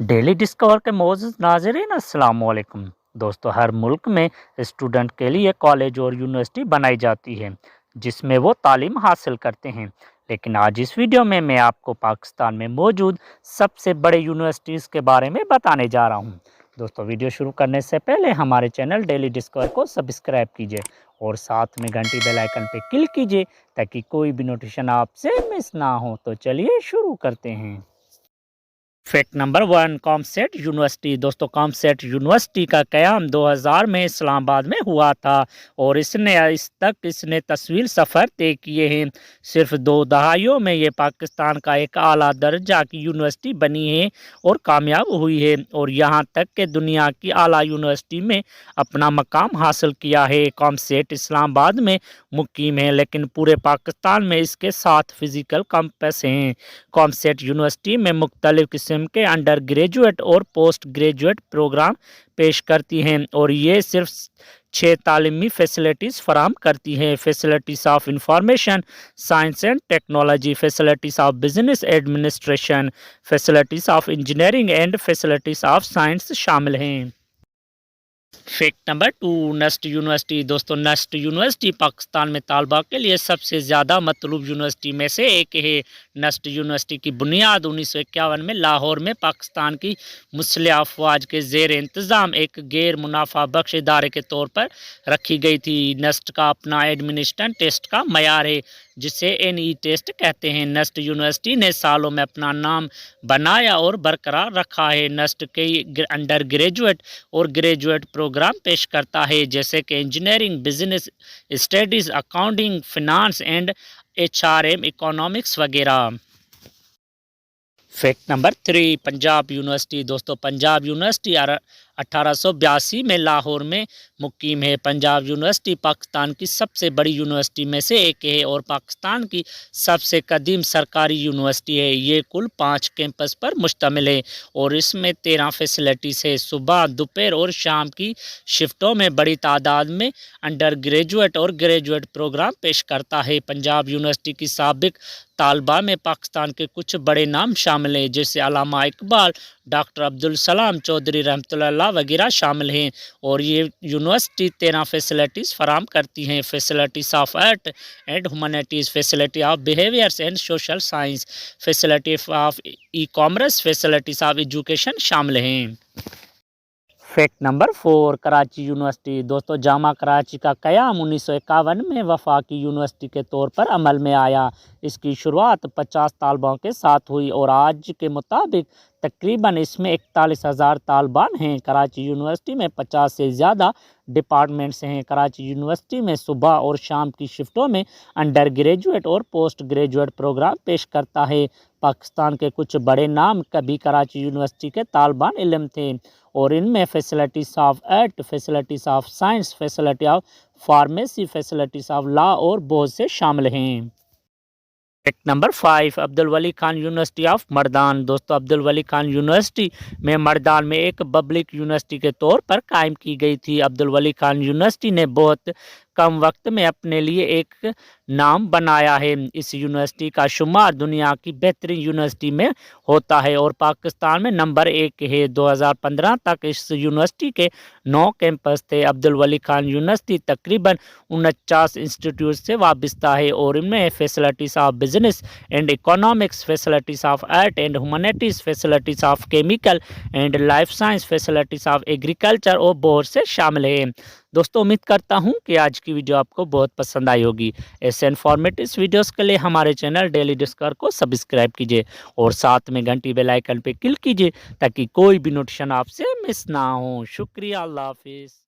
Daily discover के मोअज़्ज़ज़ नाज़रीन अस्सलाम वालेकुम। दोस्तों, हर मुल्क में स्टूडेंट के लिए कॉलेज और यूनिवर्सिटी बनाई जाती है जिसमें वो तालीम हासिल करते हैं। लेकिन आज इस वीडियो में मैं आपको पाकिस्तान में मौजूद सबसे बड़े यूनिवर्सिटीज़ के बारे में बताने जा रहा हूँ। दोस्तों, वीडियो शुरू करने से पहले हमारे चैनल डेली डिस्कवर को सब्सक्राइब कीजिए और साथ में घंटी बेल आइकन पर क्लिक कीजिए ताकि कोई भी नोटिफिकेशन आपसे मिस ना हो। तो चलिए शुरू करते हैं। Fact number 1, COMSATS university. दोस्तों, कॉमसेट यूनिवर्सिटी का क़याम 2000 में इस्लामाबाद में हुआ था और इसने तस्वीर सफ़र तय किए हैं। सिर्फ 2 दहाइयों में ये पाकिस्तान का एक आला दर्जा की यूनिवर्सिटी बनी है और कामयाब हुई है और यहाँ तक कि दुनिया की आला यूनिवर्सिटी में अपना मकाम हासिल किया है। कॉमसेट इस्लामाबाद में मुकीम है लेकिन पूरे पाकिस्तान में इसके 7 फिज़िकल कैंपस हैं। कॉमसेट यूनिवर्सिटी में मुख्तलिफ़ किस्म के अंडर ग्रेजुएट और पोस्ट ग्रेजुएट प्रोग्राम पेश करती हैं और ये सिर्फ 6 तालीमी फैसिलिटीज़ फराहम करती हैं। Facilities of information science and technology, facilities of business administration, facilities of engineering and facilities of science शामिल हैं। Fact number 2, NUST university. दोस्तों, नस्ट यूनिवर्सिटी पाकिस्तान में तालबा के लिए सबसे ज़्यादा मतलूब यूनिवर्सिटी में से एक है। नस्ट यूनिवर्सिटी की बुनियाद 1951 में लाहौर में पाकिस्तान की मुस्लिह अफवाज के ज़ेर इंतज़ाम एक गैर मुनाफा बख्श इदारे के तौर पर रखी गई थी। नस्ट का अपना एडमिनिस्ट्रेशन टेस्ट का मयार है जिसे NE टेस्ट कहते हैं। नस्ट यूनिवर्सिटी ने सालों में अपना नाम बनाया और बरकरार रखा है। नस्ट कई अंडर ग्रेजुएट और ग्रेजुएट प्रोग्राम पेश करता है जैसे कि engineering, business studies, accounting, finance and HRM, economics वगैरह। Fact number 3, Punjab university. दोस्तों, पंजाब यूनिवर्सिटी 1882 में लाहौर में मुकीम है। पंजाब यूनिवर्सिटी पाकिस्तान की सबसे बड़ी यूनिवर्सिटी में से एक है और पाकिस्तान की सबसे कदीम सरकारी यूनिवर्सिटी है। ये कुल 5 कैंपस पर मुश्तमिल है और इसमें 13 फैसिलिटीज़ है। सुबह, दोपहर और शाम की शिफ्टों में बड़ी तादाद में अंडर ग्रेजुएट और ग्रेजुएट प्रोग्राम पेश करता है। पंजाब यूनिवर्सिटी की साबिक तालबा में पाकिस्तान के कुछ बड़े नाम शामिल हैं जैसे अल्लामा इकबाल, डॉक्टर अब्दुल सलाम चौधरी रहमतुल्लाह वगैरह शामिल हैं और ये यूनिवर्सिटी 13 फैसिलिटीज़ फराहम करती हैं। Facilities of art and humanities, facility of behaviours and social science, facility of e-commerce, facilities of education शामिल हैं। Fact number 4, Karachi university. दोस्तों, जामा कराची का क़याम 1951 में वफाकी यूनिवर्सिटी के तौर पर अमल में आया। इसकी शुरुआत 50 तालबाओं के साथ हुई और आज के मुताबिक तकरीबन इसमें 41,000 तालबान हैं। कराची यूनिवर्सिटी में 50 से ज़्यादा डिपार्टमेंट्स हैं। कराची यूनिवर्सिटी में सुबह और शाम की शिफ्टों में अंडर ग्रेजुएट और पोस्ट ग्रेजुएट प्रोग्राम पेश करता है। पाकिस्तान के कुछ बड़े नाम कभी कराची यूनिवर्सिटी के तालबान इल्म थे और इनमें facilities of art, facilities of science, facility of pharmacy, facilities of law और बहुत से शामिल हैं। Fact number 5, Abdul Wali Khan university of Mardan. दोस्तों, अब्दुल वली खान यूनिवर्सिटी में मर्दान में एक पब्लिक यूनिवर्सिटी के तौर पर कायम की गई थी। अब्दुल वली खान यूनिवर्सिटी ने बहुत कम वक्त में अपने लिए एक नाम बनाया है। इस यूनिवर्सिटी का शुमार दुनिया की बेहतरीन यूनिवर्सिटी में होता है और पाकिस्तान में नंबर 1 है। 2015 तक इस यूनिवर्सिटी के 9 कैंपस थे। अब्दुल वली खान यूनिवर्सिटी तकरीबन 49 इंस्टीट्यूट से वाबस्ता है और इनमें facilities of business and economics, facilities of art and humanities, facilities of chemical and life science, facilities of agriculture और बहुत से शामिल हैं। दोस्तों, उम्मीद करता हूं कि आज की वीडियो आपको बहुत पसंद आई होगी। ऐसे इन्फॉर्मेटिव वीडियोस के लिए हमारे चैनल डेली डिस्कवर को सब्सक्राइब कीजिए और साथ में घंटी बेल आइकन पर क्लिक कीजिए ताकि कोई भी नोटिफिकेशन आपसे मिस ना हो। शुक्रिया, अल्लाह हाफिज़।